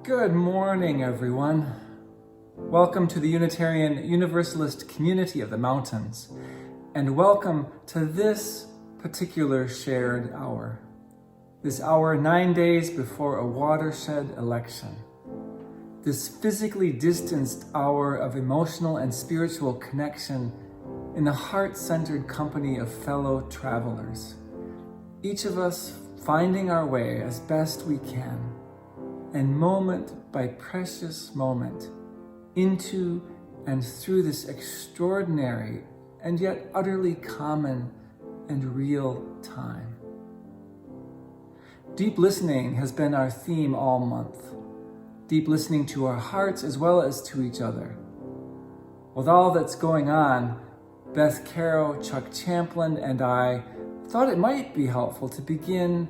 Good morning, everyone. Welcome to the Unitarian Universalist community of the mountains, and welcome to this particular shared hour. This hour 9 days before a watershed election. This physically distanced hour of emotional and spiritual connection in the heart-centered company of fellow travelers. Each of us finding our way as best we can, and moment by precious moment, into and through this extraordinary and yet utterly common and real time. Deep listening has been our theme all month. Deep listening to our hearts as well as to each other. With all that's going on, Beth Caro, Chuck Champlin, and I thought it might be helpful to begin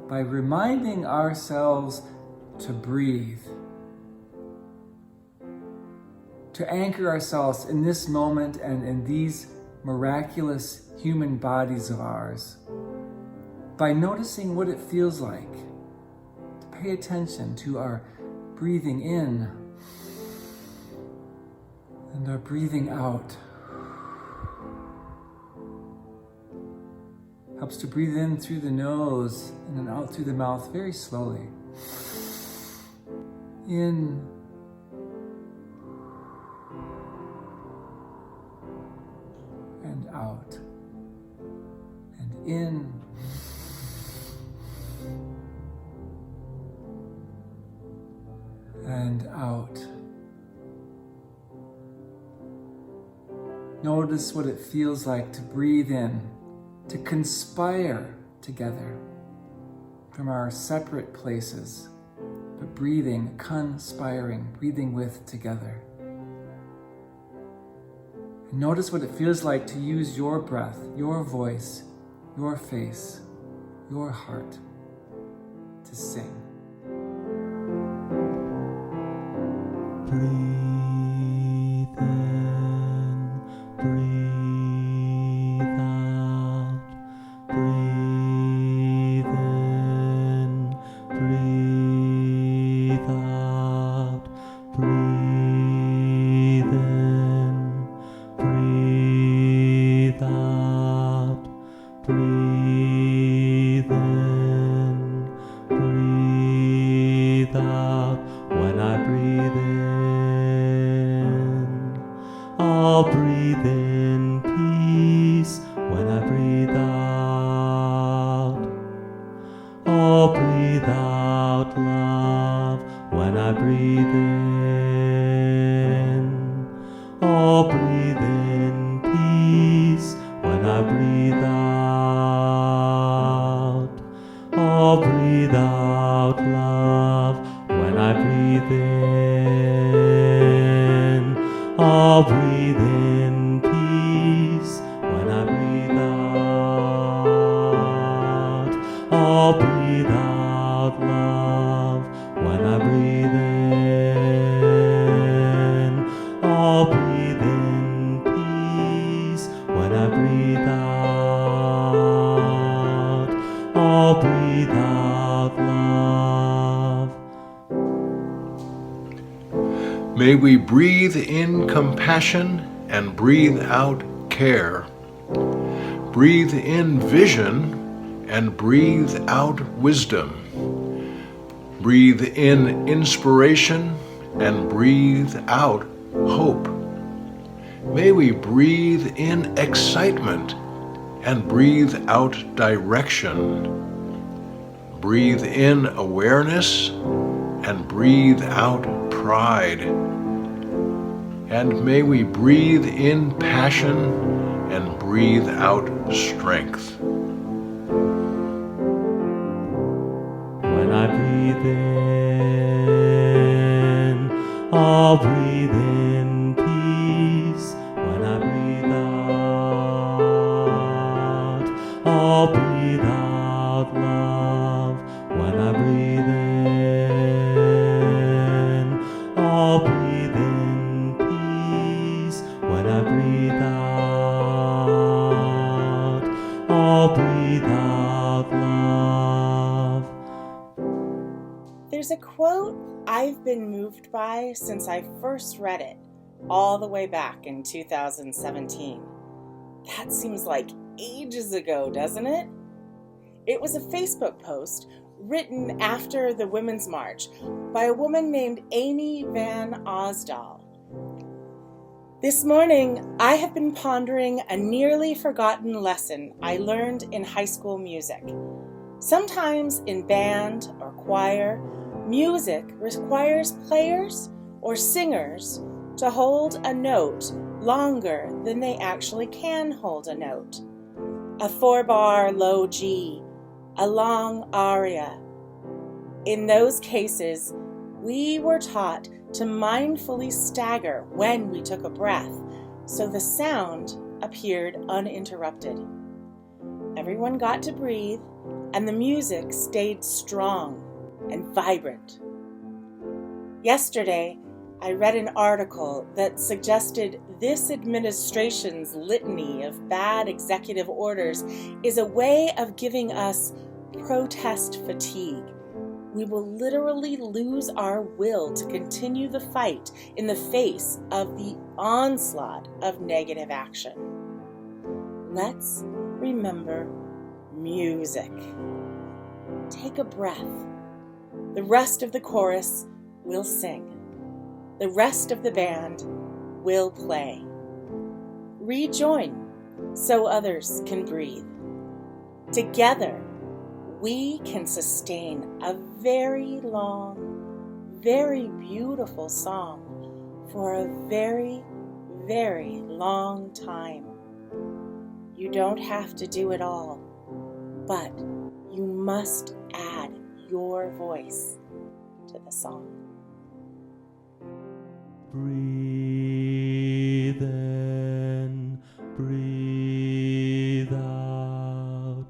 by reminding ourselves to breathe. To anchor ourselves in this moment and in these miraculous human bodies of ours by noticing what it feels like to pay attention to our breathing in and our breathing out. Helps to breathe in through the nose and then out through the mouth very slowly. In and out, and in and out. Notice what it feels like to breathe in, to conspire together from our separate places, but breathing, conspiring, breathing with together. And notice what it feels like to use your breath, your voice, your face, your heart to sing. Breathe in, breathe out, breathe in, breathe out, breathe in, breathe out, breathe in, breathe out. When I breathe in, I'll breathe in peace. When I breathe out, I'll breathe out love. When I breathe in, I'll breathe in peace. When I breathe out, I'll breathe out love. When I breathe in, I'll breathe in peace. When I breathe out, I'll breathe out love. When I breathe in, I'll breathe in peace. When I breathe out, I'll breathe out love. May we breathe in compassion and breathe out care. Breathe in vision and breathe out wisdom. Breathe in inspiration and breathe out hope. May we breathe in excitement and breathe out direction. Breathe in awareness and breathe out pride. And may we breathe in passion and breathe out strength. When I breathe in, I'll breathe in peace. When I breathe out, I'll breathe out love. When I breathe in, I'll breathe in peace. When I breathe out, I'll quote I've been moved by since I first read it, all the way back in 2017. That seems like ages ago, doesn't it? It was a Facebook post written after the Women's March by a woman named Amy Van Osdal. This morning, I have been pondering a nearly forgotten lesson I learned in high school music. Sometimes in band or choir, music requires players or singers to hold a note longer than they actually can hold a note. A 4-bar low G, a long aria. In those cases, we were taught to mindfully stagger when we took a breath, so the sound appeared uninterrupted. Everyone got to breathe, and the music stayed strong and vibrant. Yesterday, I read an article that suggested this administration's litany of bad executive orders is a way of giving us protest fatigue. We will literally lose our will to continue the fight in the face of the onslaught of negative action. Let's remember music. Take a breath. The rest of the chorus will sing. The rest of the band will play. Rejoin so others can breathe. Together, we can sustain a very long, very beautiful song for a very, very long time. You don't have to do it all, but you must add your voice to the song. Breathe in, breathe out,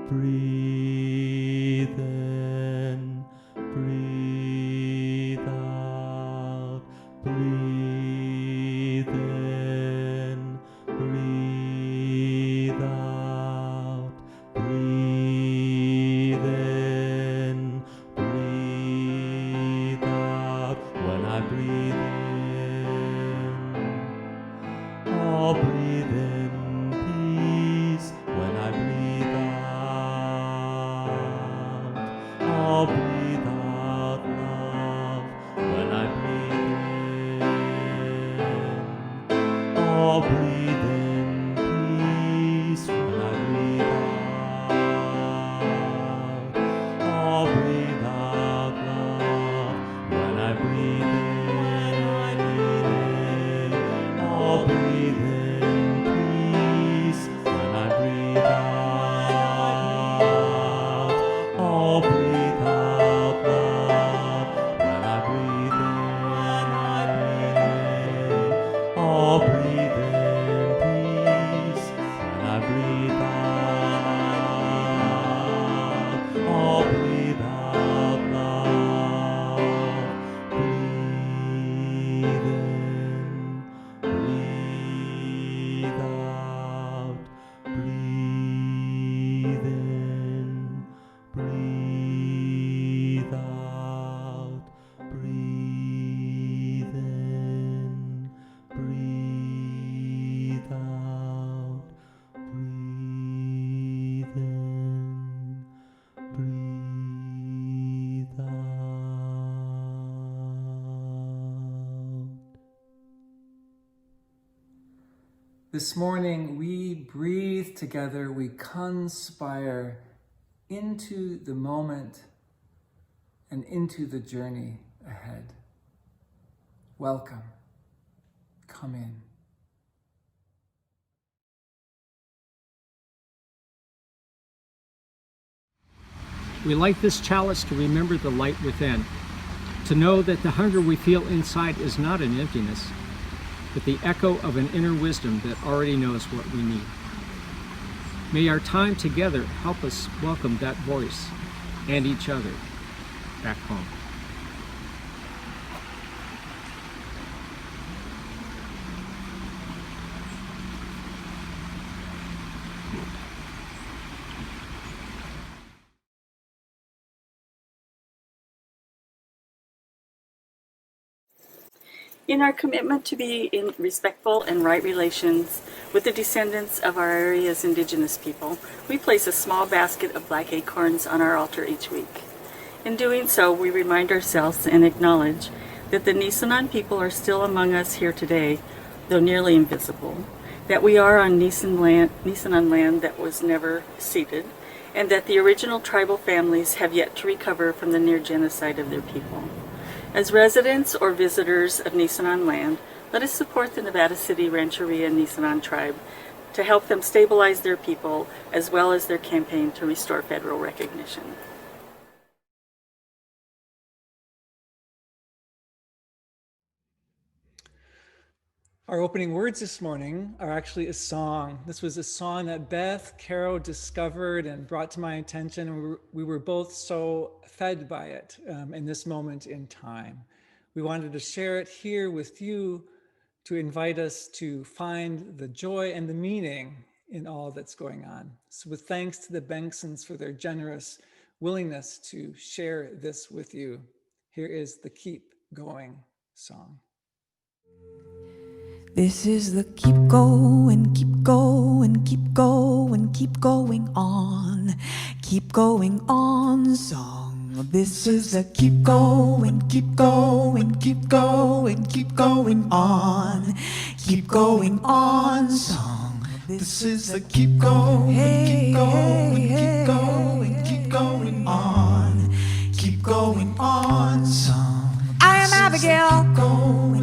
breathe in, breathe out, breathe in, breathe out, breathe in, breathe out. When I breathe I'll breathe in peace. When I breathe out, I'll breathe out love. When I breathe in, I'll breathe in peace. When I breathe out, I'll breathe out love. When I breathe in, I'll breathe in. I'll breathe out love. When I breathe in, I'll breathe in peace. When I breathe out, I'll breathe out love. Breathe in, breathe out, breathe in. Breathe out, breathe in, breathe out, breathe in, breathe out. This morning, we breathe together, we conspire into the moment and into the journey ahead. Welcome. Come in. We light this chalice to remember the light within, to know that the hunger we feel inside is not an emptiness, but the echo of an inner wisdom that already knows what we need. May our time together help us welcome that voice and each other back home. In our commitment to be in respectful and right relations with the descendants of our area's indigenous people, we place a small basket of black acorns on our altar each week. In doing so, we remind ourselves and acknowledge that the Nisenan people are still among us here today, though nearly invisible, that we are on Nisenan land that was never ceded, and that the original tribal families have yet to recover from the near genocide of their people. As residents or visitors of Nisenan land, let us support the Nevada City Rancheria Nisenan tribe to help them stabilize their people as well as their campaign to restore federal recognition. Our opening words this morning are actually a song. This was a song that Beth Caro discovered and brought to my attention, and we were both so fed by it in this moment in time. We wanted to share it here with you to invite us to find the joy and the meaning in all that's going on. So with thanks to the Banksons for their generous willingness to share this with you, here is the Keep Going song. This is the keep going, keep going, keep going, keep going on song. This is the keep going, keep going, keep going, keep going on song. This is the keep going, keep going, keep going, keep going on song. I am Abigail,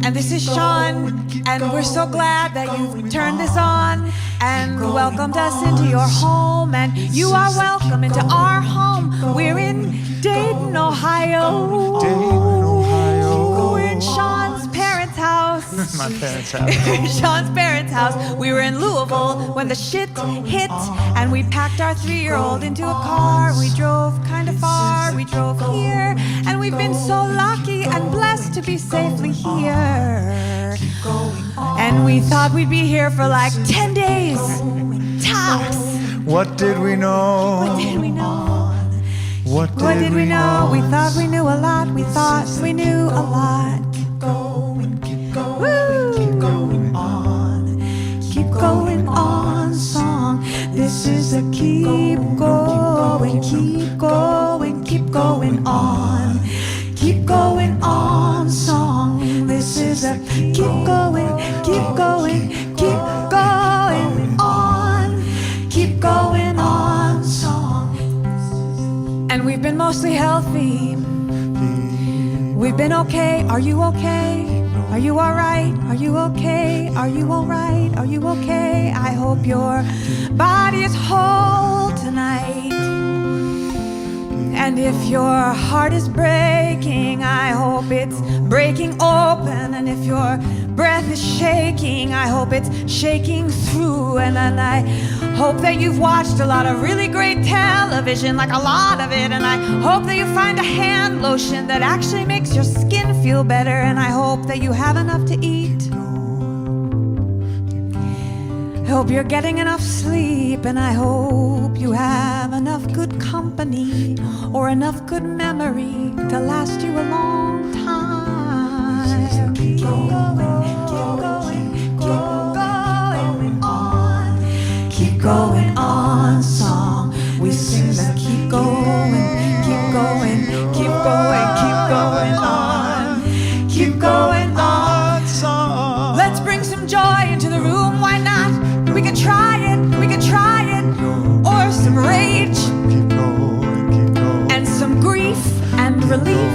and this is Sean, and we're so glad that you've turned this on and welcomed us into your home, and you are welcome into our home. We're in Dayton, Ohio. We're in Sean's parents' house. My parents' house. Sean's parents' house. We were in Louisville when the shit hit, and we packed our 3-year-old into a car. We drove kind of far. We drove here, and we've been so lucky and blessed to be safely here. And we thought we'd be here for like 10 days, tops. What did we know? What did we know? What did we know? We thought we knew a lot. We thought we knew a lot. Woo! Keep going on song. This is a keep going, keep going, keep going on. Keep going on song. This is a keep going, keep going, keep going on. Keep going on song. And we've been mostly healthy. We've been okay. Are you okay? Are you all right? Are you okay? Are you all right? Are you okay? I hope your body is whole tonight. And if your heart is breaking, I hope it's breaking open. And if your breath is shaking, I hope it's shaking through. And I hope that you've watched a lot of really great television, like a lot of it. And I hope that you find a hand lotion that actually makes your skin feel better. And I hope that you have enough to eat. I hope you're getting enough sleep, and I hope you have enough good company or enough good memory to last you a long time. Keep going, keep going, keep going on. Keep going on song. We sing the keep going, keep going, keep going, keep going on. Keep going on song. Let's bring some joy into the room, why not? We can try it, or some rage, and some grief and relief.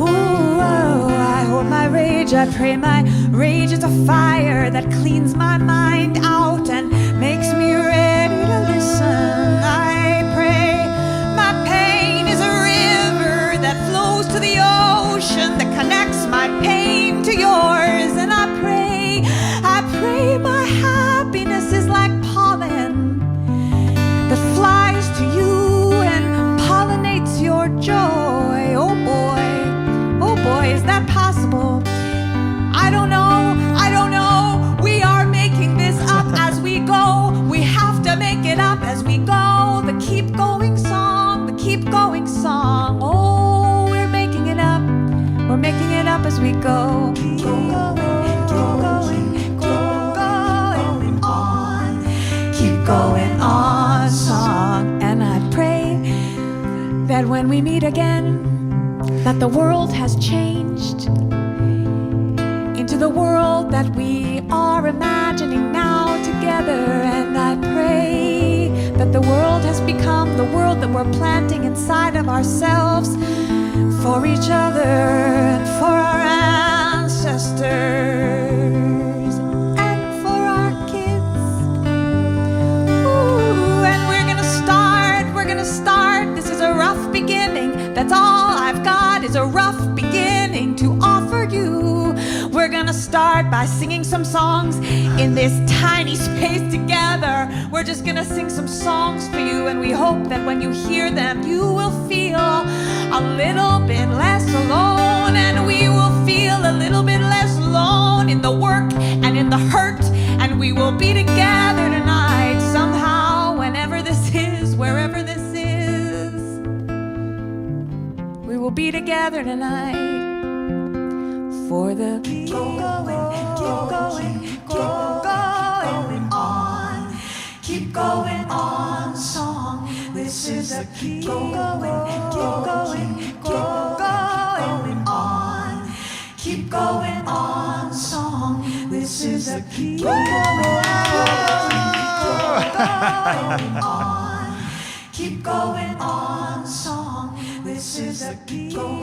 Ooh, I hope my rage, I pray my rage is a fire that cleans my mind out and makes me ready to listen. I pray my pain is a river that flows to the ocean that connects my pain to yours. And I pray my happiness is like pollen that flies to you and pollinates your joy. Oh boy, is that possible? I don't know. We are making this up as we go. We have to make it up as we go. The keep going song, the keep going song. Oh, we're making as we go. Keep going on. Keep going on, song. And I pray that when we meet again, that the world has changed into the world that we are imagining now together. And I pray that the world has become the world that we're planting inside of ourselves for each other and for our ancestors and for our kids. Ooh, and we're gonna start. This is a rough beginning. That's all I've got is a rough beginning to offer you. We're gonna start by singing some songs in this tiny space together. We're just gonna sing some songs for you, and we hope that when you hear them, you will feel a little bit less alone, and we will feel a little bit less alone in the work and in the hurt, and we will be together tonight somehow, whenever this is, wherever this is. We will be together tonight for the keep going on song. This is a keep going on. Keep going on song. This is a keep going on. Keep going on song. This is a keep going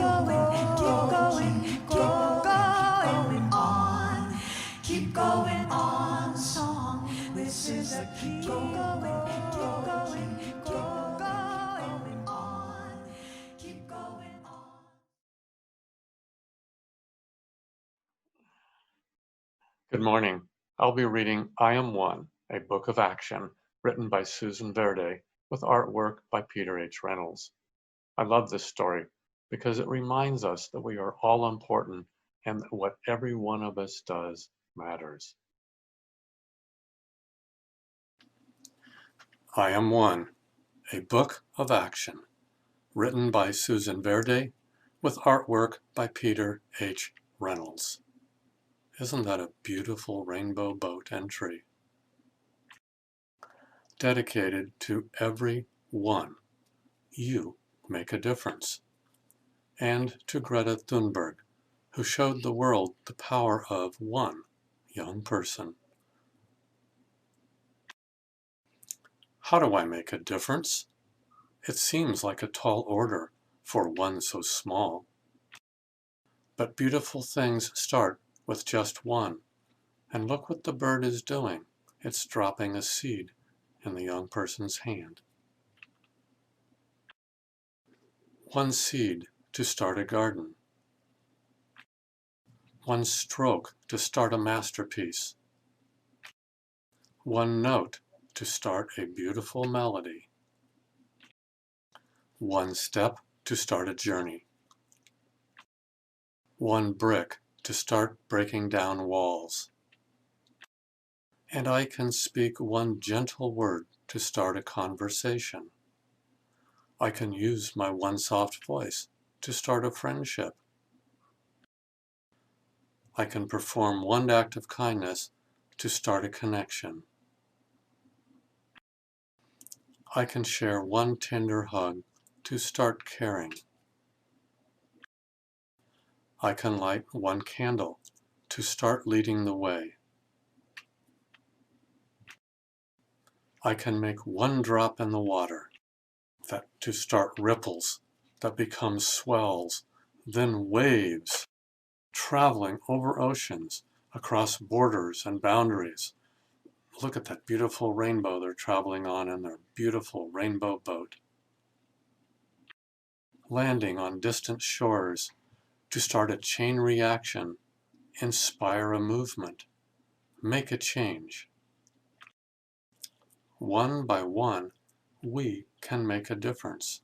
on. Keep going on song. This is a keep going on. Keep going on. Good morning. I'll be reading I Am One, a book of action written by Susan Verde with artwork by Peter H. Reynolds. I love this story because it reminds us that we are all important and that what every one of us does matters. I Am One, a book of action written by Susan Verde with artwork by Peter H. Reynolds. Isn't that a beautiful rainbow boat and tree? Dedicated to every one. You make a difference. And to Greta Thunberg, who showed the world the power of one young person. How do I make a difference? It seems like a tall order for one so small. But beautiful things start with just one. And look what the bird is doing. It's dropping a seed in the young person's hand. One seed to start a garden. One stroke to start a masterpiece. One note to start a beautiful melody. One step to start a journey. One brick to start breaking down walls. And I can speak one gentle word to start a conversation. I can use my one soft voice to start a friendship. I can perform one act of kindness to start a connection. I can share one tender hug to start caring. I can light one candle to start leading the way. I can make one drop in the water to start ripples that become swells, then waves, traveling over oceans, across borders and boundaries. Look at that beautiful rainbow they're traveling on in their beautiful rainbow boat. Landing on distant shores to start a chain reaction, inspire a movement, make a change. One by one, we can make a difference.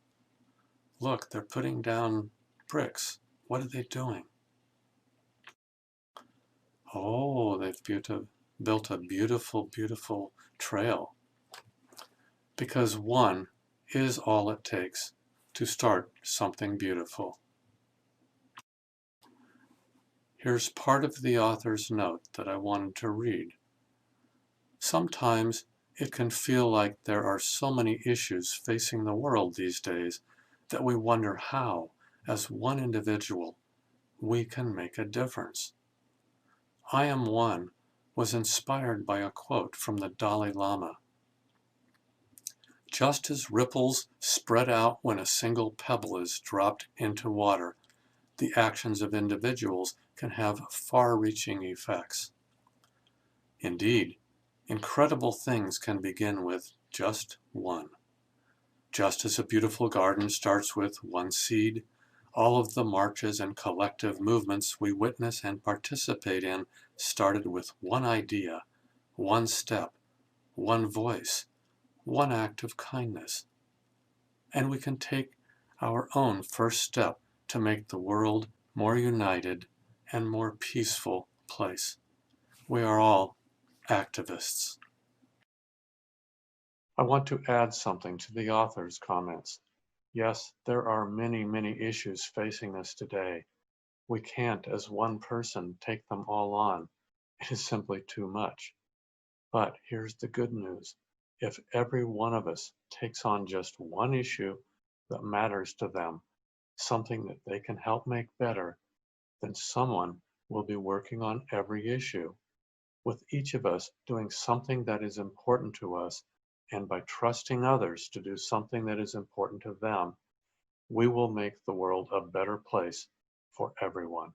Look, they're putting down bricks. What are they doing? Oh, they've built a beautiful, beautiful trail. Because one is all it takes to start something beautiful. Here's part of the author's note that I wanted to read. Sometimes it can feel like there are so many issues facing the world these days that we wonder how, as one individual, we can make a difference. I Am One was inspired by a quote from the Dalai Lama. Just as ripples spread out when a single pebble is dropped into water, the actions of individuals can have far-reaching effects. Indeed, incredible things can begin with just one. Just as a beautiful garden starts with one seed, all of the marches and collective movements we witness and participate in started with one idea, one step, one voice, one act of kindness. And we can take our own first step to make the world more united and more peaceful place. We are all activists. I want to add something to the author's comments. Yes, there are many, many issues facing us today. We can't, as one person, take them all on. It is simply too much. But here's the good news. If every one of us takes on just one issue that matters to them, something that they can help make better, then someone will be working on every issue. With each of us doing something that is important to us, and by trusting others to do something that is important to them, we will make the world a better place for everyone.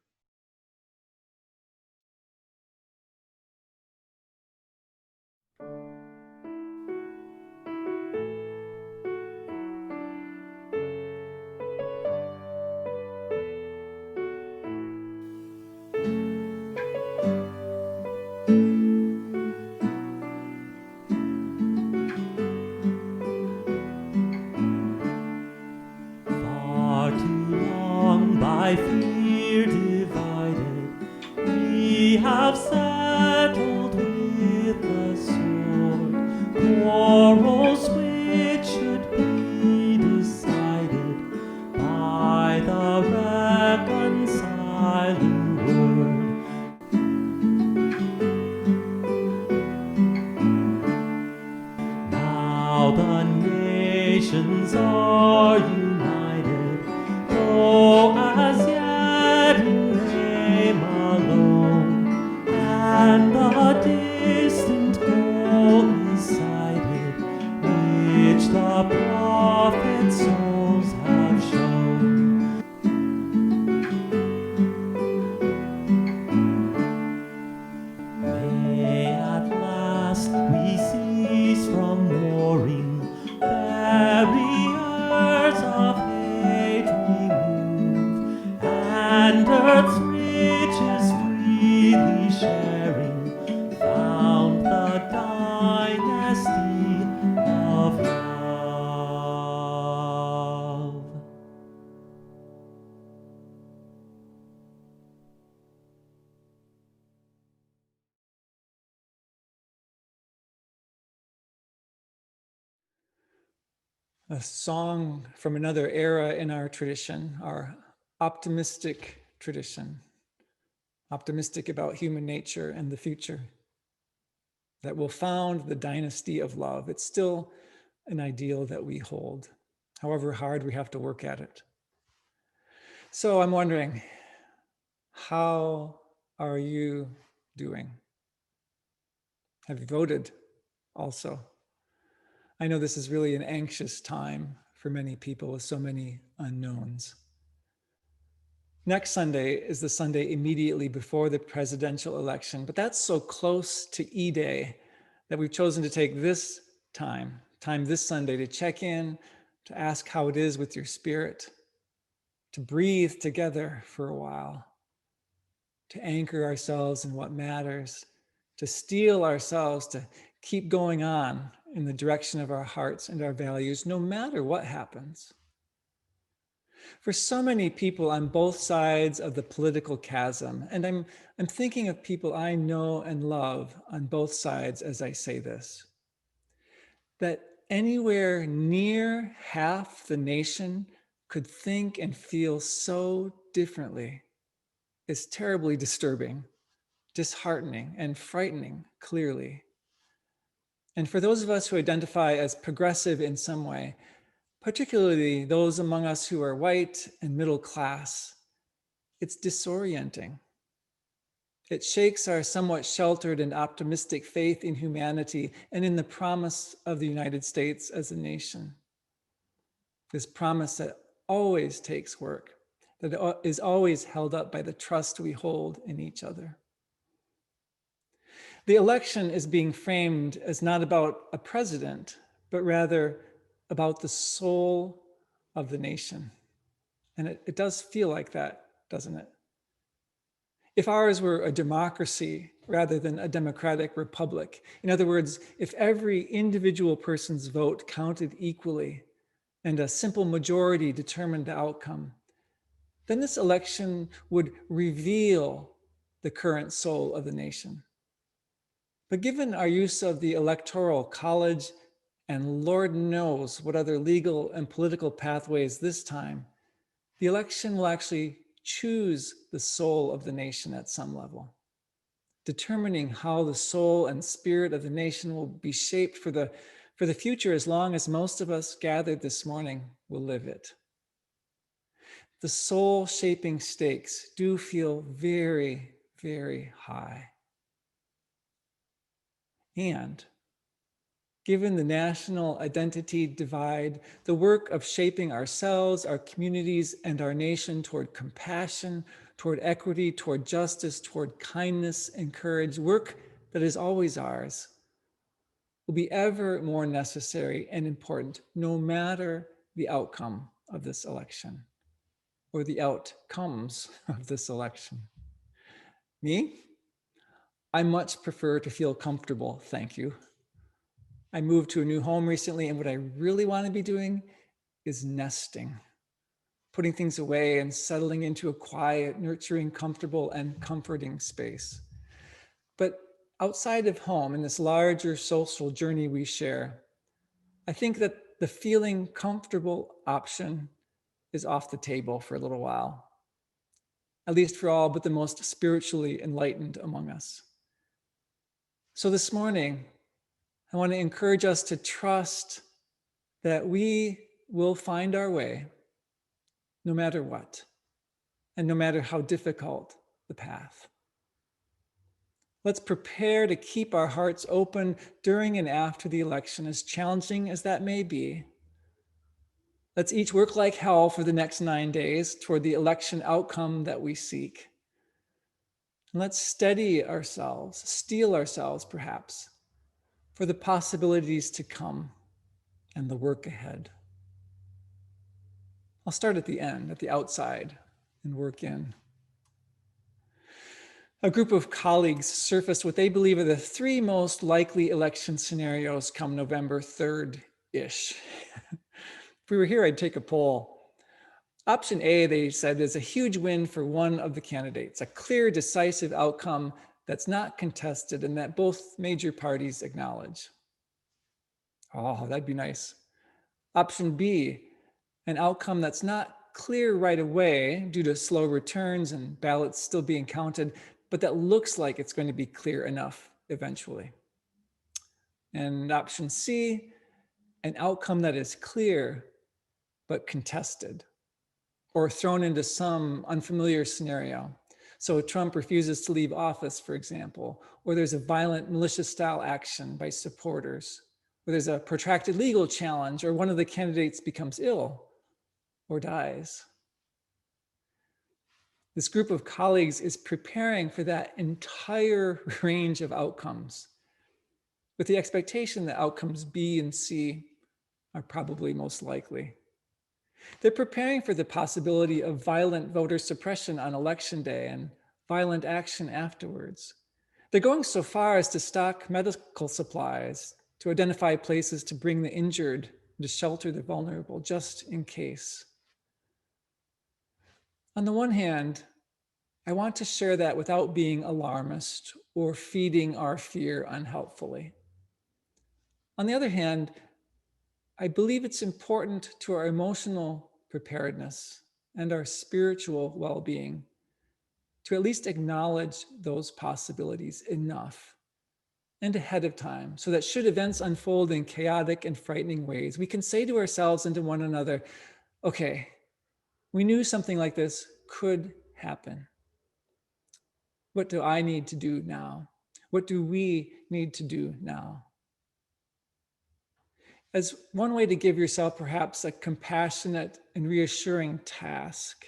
Far too long by fear divided, we have settled with the sword. Quarrels which should be decided by the reconciling word. Now the nations are united, though as yet in name alone, and the distant goal is sighted, which the prophet's souls have shown. May at last we cease from warring, barriers of hate remove, and earth's riches freely sharing, found the dynasty of love. A song from another era in our tradition, our optimistic tradition, optimistic about human nature and the future, that will found the dynasty of love. It's still an ideal that we hold, however hard we have to work at it. So I'm wondering, how are you doing? Have you voted also? I know this is really an anxious time for many people with so many unknowns. Next Sunday is the Sunday immediately before the presidential election, but that's so close to E-Day that we've chosen to take this time this Sunday to check in, to ask how it is with your spirit, to breathe together for a while, to anchor ourselves in what matters, to steel ourselves to keep going on in the direction of our hearts and our values, no matter what happens. For so many people on both sides of the political chasm, and I'm thinking of people I know and love on both sides as I say this, that anywhere near half the nation could think and feel so differently. is terribly disturbing, disheartening, and frightening, clearly. And for those of us who identify as progressive in some way, particularly those among us who are white and middle class, it's disorienting. It shakes our somewhat sheltered and optimistic faith in humanity and in the promise of the United States as a nation. This promise that always takes work, that is always held up by the trust we hold in each other. The election is being framed as not about a president, but rather about the soul of the nation. And it does feel like that, doesn't it? If ours were a democracy rather than a democratic republic, in other words, if every individual person's vote counted equally and a simple majority determined the outcome, then this election would reveal the current soul of the nation. But given our use of the Electoral College, and Lord knows what other legal and political pathways this time, the election will actually choose the soul of the nation at some level, determining how the soul and spirit of the nation will be shaped for the future as long as most of us gathered this morning will live it. The soul-shaping stakes do feel very, very high. And given the national identity divide, the work of shaping ourselves, our communities, and our nation toward compassion, toward equity, toward justice, toward kindness and courage, work that is always ours, will be ever more necessary and important, no matter the outcome of this election, or the outcomes of this election. Me? I much prefer to feel comfortable, thank you. I moved to a new home recently, and what I really want to be doing is nesting, putting things away and settling into a quiet, nurturing, comfortable, and comforting space. But outside of home, in this larger social journey we share, I think that the feeling comfortable option is off the table for a little while, at least for all but the most spiritually enlightened among us. So this morning, I want to encourage us to trust that we will find our way no matter what, and no matter how difficult the path. Let's prepare to keep our hearts open during and after the election, as challenging as that may be. Let's each work like hell for the next 9 days toward the election outcome that we seek. And let's steady ourselves, steel ourselves perhaps, for the possibilities to come and the work ahead. I'll start at the end, at the outside, and work in. A group of colleagues surfaced what they believe are the 3 most likely election scenarios come November 3rd-ish. If we were here, I'd take a poll. Option A, they said, is a huge win for one of the candidates, a clear, decisive outcome that's not contested and that both major parties acknowledge. Oh, that'd be nice. Option B, an outcome that's not clear right away due to slow returns and ballots still being counted, but that looks like it's going to be clear enough eventually. And option C, an outcome that is clear but contested or thrown into some unfamiliar scenario. So Trump refuses to leave office, for example, or there's a violent militia-style action by supporters, or there's a protracted legal challenge, or one of the candidates becomes ill or dies. This group of colleagues is preparing for that entire range of outcomes with the expectation that outcomes B and C are probably most likely. They're preparing for the possibility of violent voter suppression on election day and violent action afterwards. They're going so far as to stock medical supplies, to identify places to bring the injured, to shelter the vulnerable, just in case. On the one hand, I want to share that without being alarmist or feeding our fear unhelpfully. On the other hand, I believe it's important to our emotional preparedness and our spiritual well-being to at least acknowledge those possibilities enough and ahead of time, so that should events unfold in chaotic and frightening ways, we can say to ourselves and to one another, okay, we knew something like this could happen. What do I need to do now? What do we need to do now? As one way to give yourself perhaps a compassionate and reassuring task,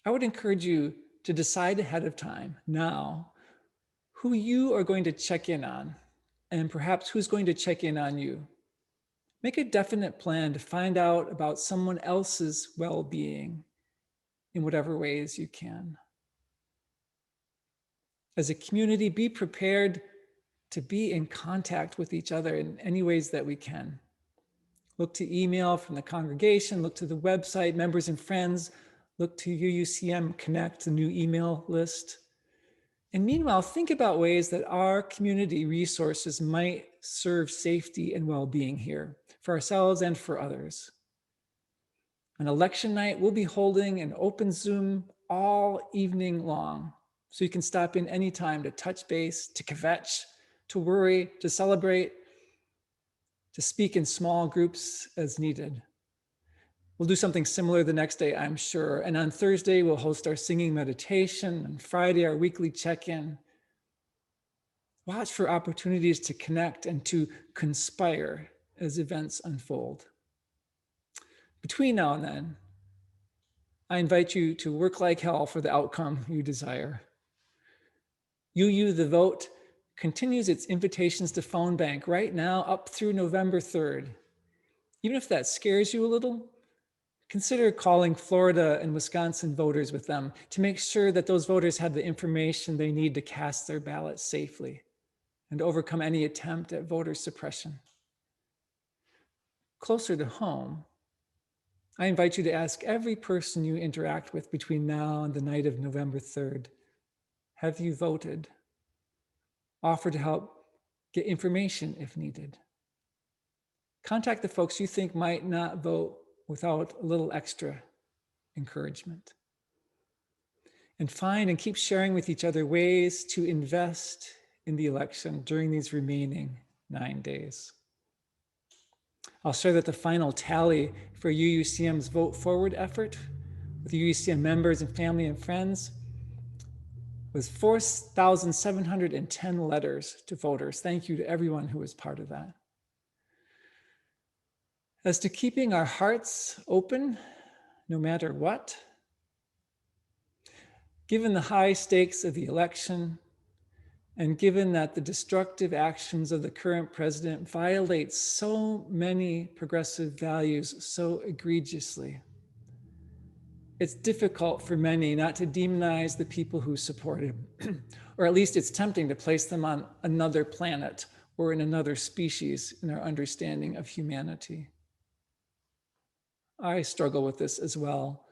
I would encourage you to decide ahead of time, now, who you are going to check in on, and perhaps who's going to check in on you. Make a definite plan to find out about someone else's well-being in whatever ways you can. As a community, be prepared to be in contact with each other in any ways that we can. Look to email from the congregation, look to the website, members and friends, look to UUCM Connect, the new email list. And meanwhile, think about ways that our community resources might serve safety and well-being here for ourselves and for others. On election night, we'll be holding an open Zoom all evening long, so you can stop in anytime to touch base, to kvetch, to worry, to celebrate, to speak in small groups as needed. We'll do something similar the next day, I'm sure. And on Thursday, we'll host our singing meditation. And Friday, our weekly check-in. Watch for opportunities to connect and to conspire as events unfold. Between now and then, I invite you to work like hell for the outcome you desire. UU The Vote continues its invitations to phone bank right now up through November 3rd. Even if that scares you a little, consider calling Florida and Wisconsin voters with them to make sure that those voters have the information they need to cast their ballot safely and overcome any attempt at voter suppression. Closer to home, I invite you to ask every person you interact with between now and the night of November 3rd, have you voted? Offer to help get information if needed. Contact the folks you think might not vote without a little extra encouragement. And find and keep sharing with each other ways to invest in the election during these remaining 9 days. I'll share that the final tally for UUCM's Vote Forward effort with UUCM members and family and friends was 4,710 letters to voters. Thank you to everyone who was part of that. As to keeping our hearts open, no matter what, given the high stakes of the election, and given that the destructive actions of the current president violate so many progressive values so egregiously, it's difficult for many not to demonize the people who support him, or at least it's tempting to place them on another planet or in another species in our understanding of humanity. I struggle with this as well.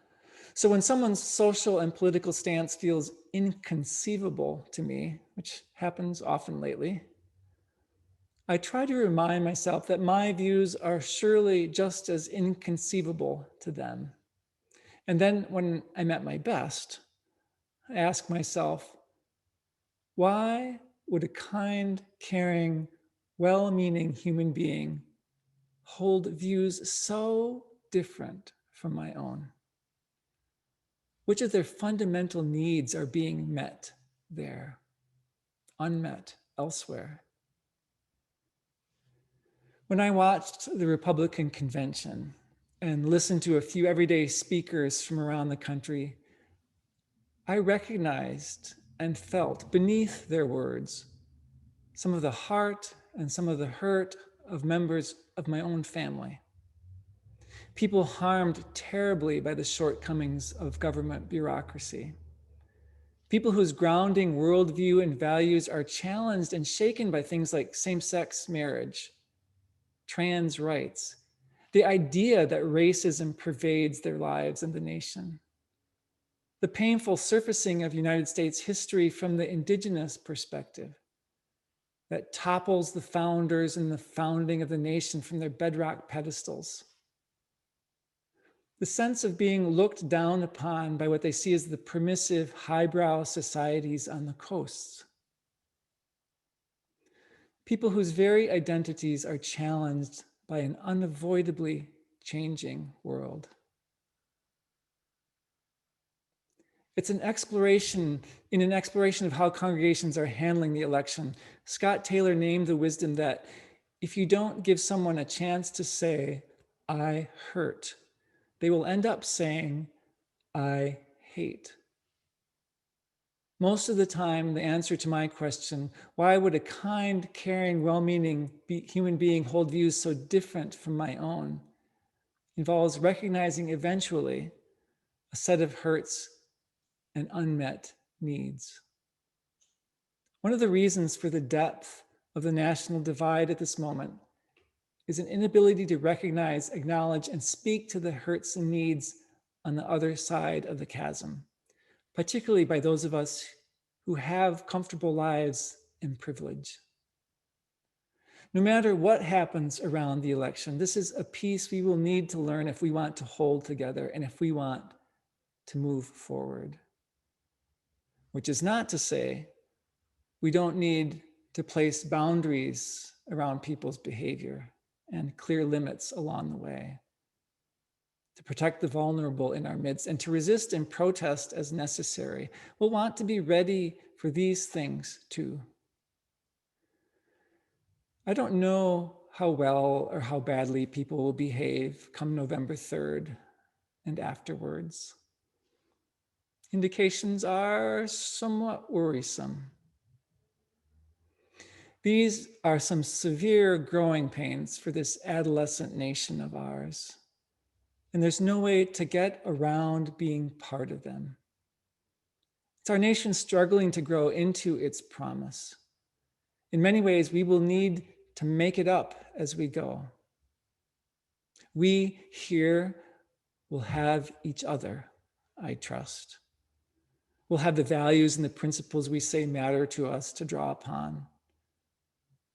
So when someone's social and political stance feels inconceivable to me, which happens often lately, I try to remind myself that my views are surely just as inconceivable to them. And then when I'm at my best, I ask myself, why would a kind, caring, well-meaning human being hold views so different from my own? Which of their fundamental needs are being met there, unmet elsewhere? When I watched the Republican convention and listened to a few everyday speakers from around the country, I recognized and felt beneath their words some of the heart and some of the hurt of members of my own family. People harmed terribly by the shortcomings of government bureaucracy. People whose grounding worldview and values are challenged and shaken by things like same-sex marriage, trans rights, the idea that racism pervades their lives and the nation, the painful surfacing of United States history from the indigenous perspective that topples the founders and the founding of the nation from their bedrock pedestals. the sense of being looked down upon by what they see as the permissive, highbrow societies on the coasts. People whose very identities are challenged by an unavoidably changing world. It's an exploration of how congregations are handling the election. Scott Taylor named the wisdom that if you don't give someone a chance to say, I hurt, they will end up saying, I hate. Most of the time, the answer to my question, why would a kind, caring, well-meaning human being hold views so different from my own, involves recognizing eventually a set of hurts and unmet needs. One of the reasons for the depth of the national divide at this moment is an inability to recognize, acknowledge, and speak to the hurts and needs on the other side of the chasm, particularly by those of us who have comfortable lives and privilege. No matter what happens around the election, this is a piece we will need to learn if we want to hold together and if we want to move forward. Which is not to say we don't need to place boundaries around people's behavior and clear limits along the way, to protect the vulnerable in our midst and to resist and protest as necessary. We'll want to be ready for these things too. I don't know how well or how badly people will behave come November 3rd and afterwards. Indications are somewhat worrisome. These are some severe growing pains for this adolescent nation of ours, and there's no way to get around being part of them. It's our nation struggling to grow into its promise. In many ways, we will need to make it up as we go. We here will have each other, I trust. We'll have the values and the principles we say matter to us to draw upon.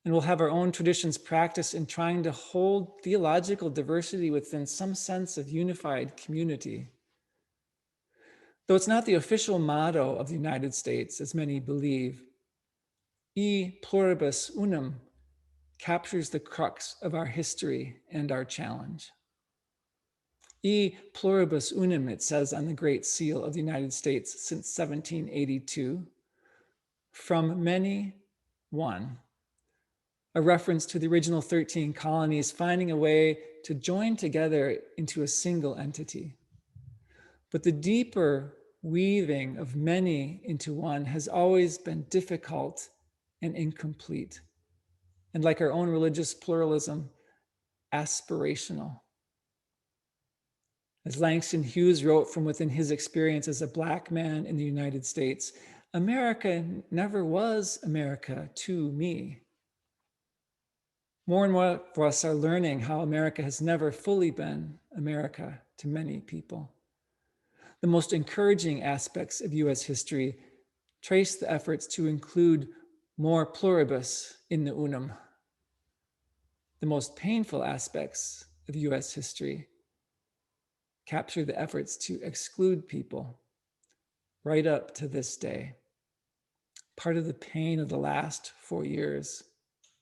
And we'll have our own traditions practiced in trying to hold theological diversity within some sense of unified community. Though it's not the official motto of the United States, as many believe, E Pluribus UUnum captures the crux of our history and our challenge. E Pluribus UUnum, it says on the Great Seal of the United States since 1782, from many, one. A reference to the original 13 colonies finding a way to join together into a single entity. But the deeper weaving of many into one has always been difficult and incomplete, and like our own religious pluralism, aspirational. As Langston Hughes wrote from within his experience as a Black man in the United States, America never was America to me. More and more of us are learning how America has never fully been America to many people. The most encouraging aspects of US history trace the efforts to include more pluribus in the unum. The most painful aspects of US history capture the efforts to exclude people right up to this day. Part of the pain of the last 4 years,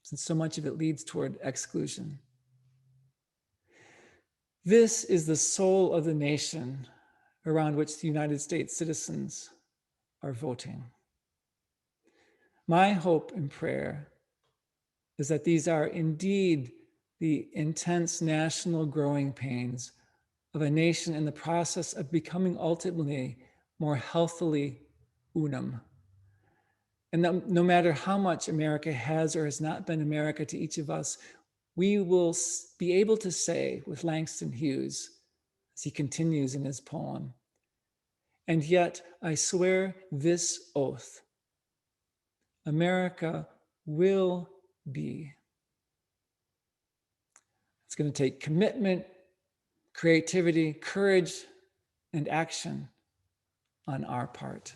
since so much of it leads toward exclusion. This is the soul of the nation around which the United States citizens are voting. My hope and prayer is that these are indeed the intense national growing pains of a nation in the process of becoming ultimately more healthily unum. And that no matter how much America has or has not been America to each of us, we will be able to say with Langston Hughes, as he continues in his poem, and yet I swear this oath, America will be. It's going to take commitment, creativity, courage, and action on our part.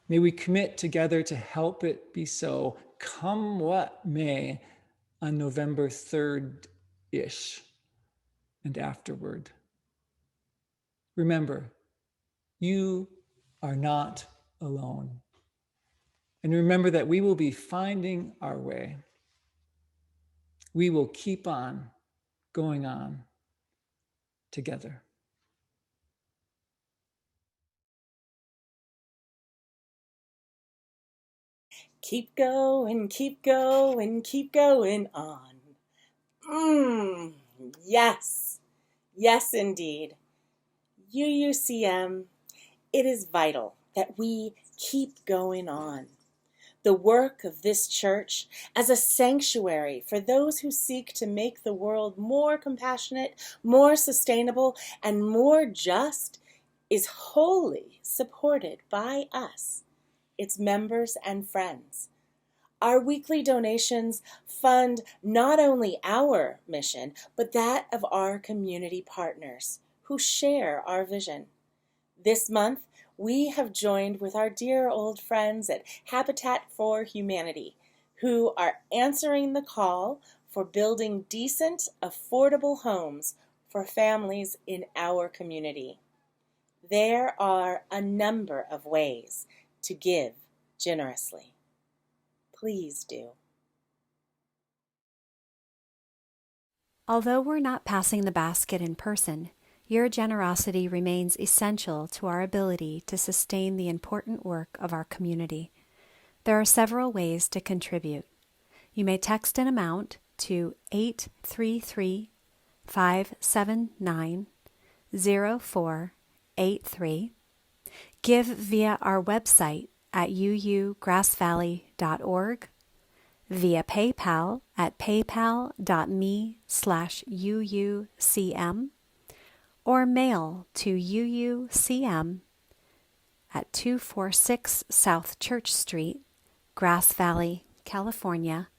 May we commit together to help it be so, come what may, on November 3rd-ish. and afterward. Remember, you are not alone. And remember that we will be finding our way. We will keep on going on together. Keep going, keep going, keep going on. Yes, yes indeed. UUCM, it is vital that we keep going on. The work of this church as a sanctuary for those who seek to make the world more compassionate, more sustainable, and more just is wholly supported by us, its members and friends. Our weekly donations fund not only our mission, but that of our community partners who share our vision. This month, we have joined with our dear old friends at Habitat for Humanity, who are answering the call for building decent, affordable homes for families in our community. There are a number of ways to give generously. Please do. Although we're not passing the basket in person, your generosity remains essential to our ability to sustain the important work of our community. There are several ways to contribute. You may text an amount to 833-579-0483, give via our website at uugrassvalley.org, via PayPal at paypal.me/UUCM, or mail to UUCM at 246 South Church Street, Grass Valley, California,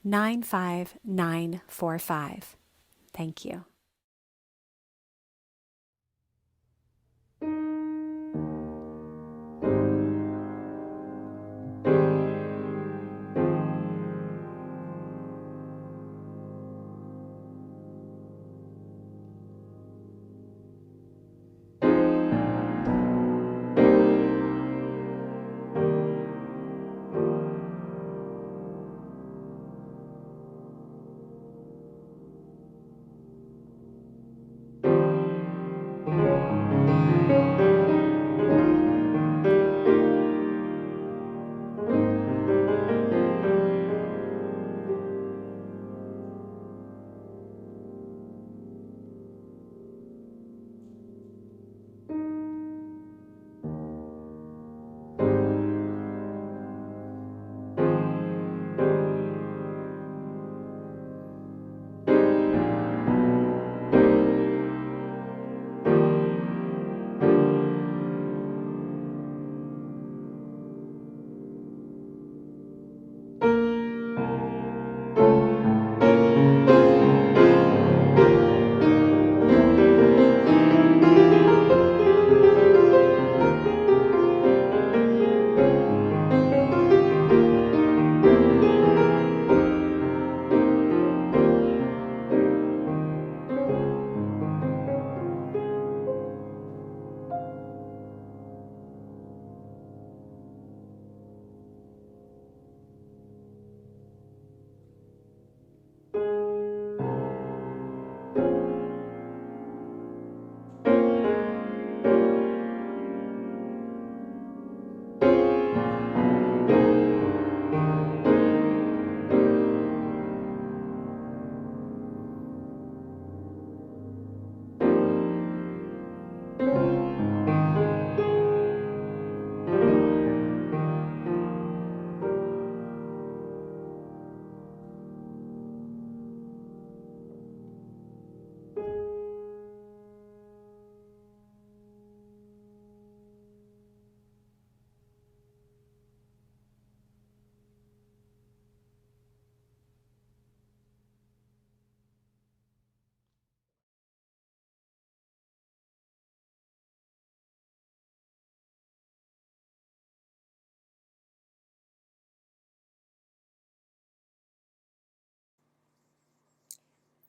95945. Thank you.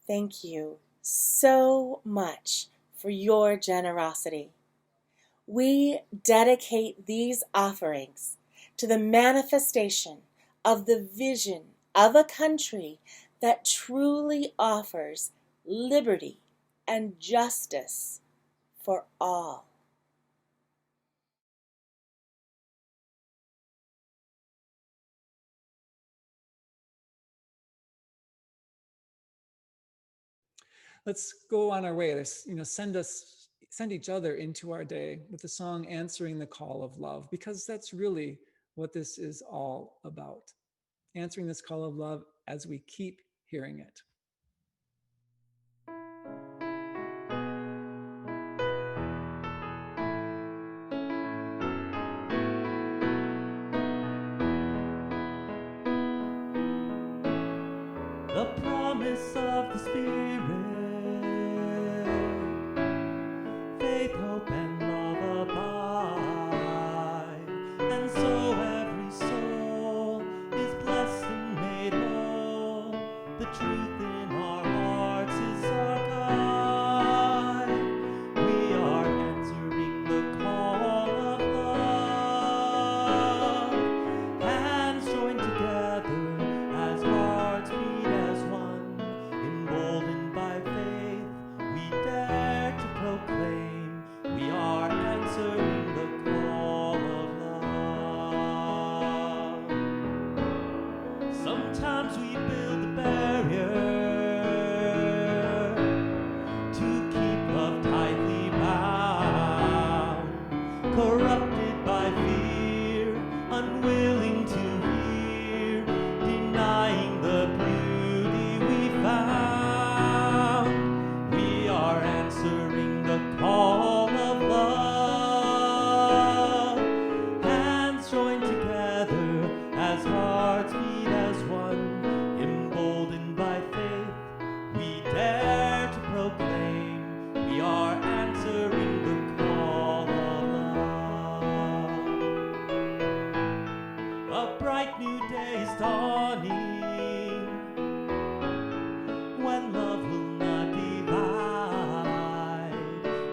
Thank you so much for your generosity. We dedicate these offerings to the manifestation of the vision of a country that truly offers liberty and justice for all. Let's go on our way. Let's, send each other into our day with the song Answering the Call of Love, because that's really what this is all about. Answering this call of love as we keep hearing it. The promise of the Spirit, faith, hope, and love abide, and so every soul is blessed and made whole. The truth in our hearts is our guide. We are answering the call of love, hands joined together as hearts beat as one, emboldened by faith, we dare to proclaim, we are answering the call of love. Sometimes we build a barrier to keep love tightly bound, corrupted by fear, unwilling to hear, denying the beauty we found. We are answering the call of love, hands joined together as hearts beat as one, emboldened by faith, we dare to proclaim, we are answering the call of love. A bright new day is dawning, when love will not divide,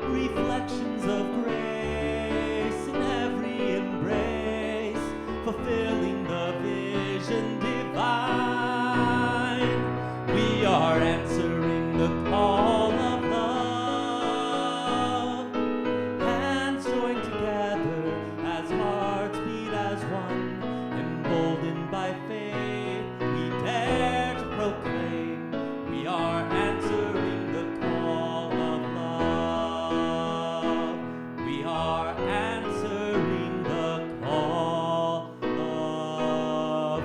reflections of grace in every embrace, fulfilling the vision divine. We are answering the call of love, hands joined together as hearts beat as one, emboldened by faith, we dare to proclaim, we are answering the call of love. We are answering the call of love.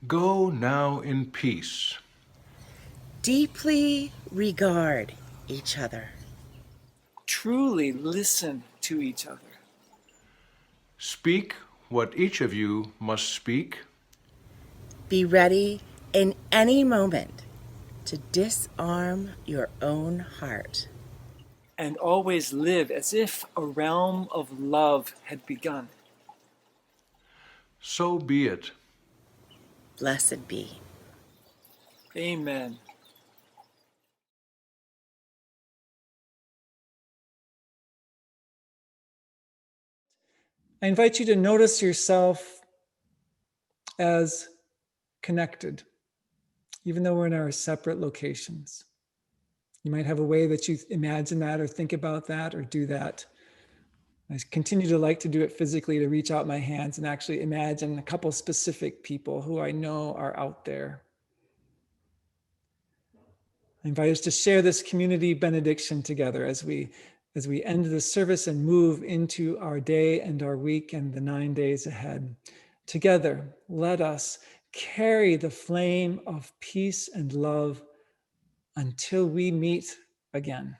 Go now in peace. Deeply regard each other. Truly listen to each other. Speak what each of you must speak. Be ready in any moment to disarm your own heart. And always live as if a realm of love had begun. So be it. Blessed be. Amen. I invite you to notice yourself as connected, even though we're in our separate locations. You might have a way that you imagine that or think about that or do that. I continue to like to do it physically, to reach out my hands and actually imagine a couple specific people who I know are out there. I invite us to share this community benediction together as we end the service and move into our day and our week and the 9 days ahead. Together, let us carry the flame of peace and love until we meet again.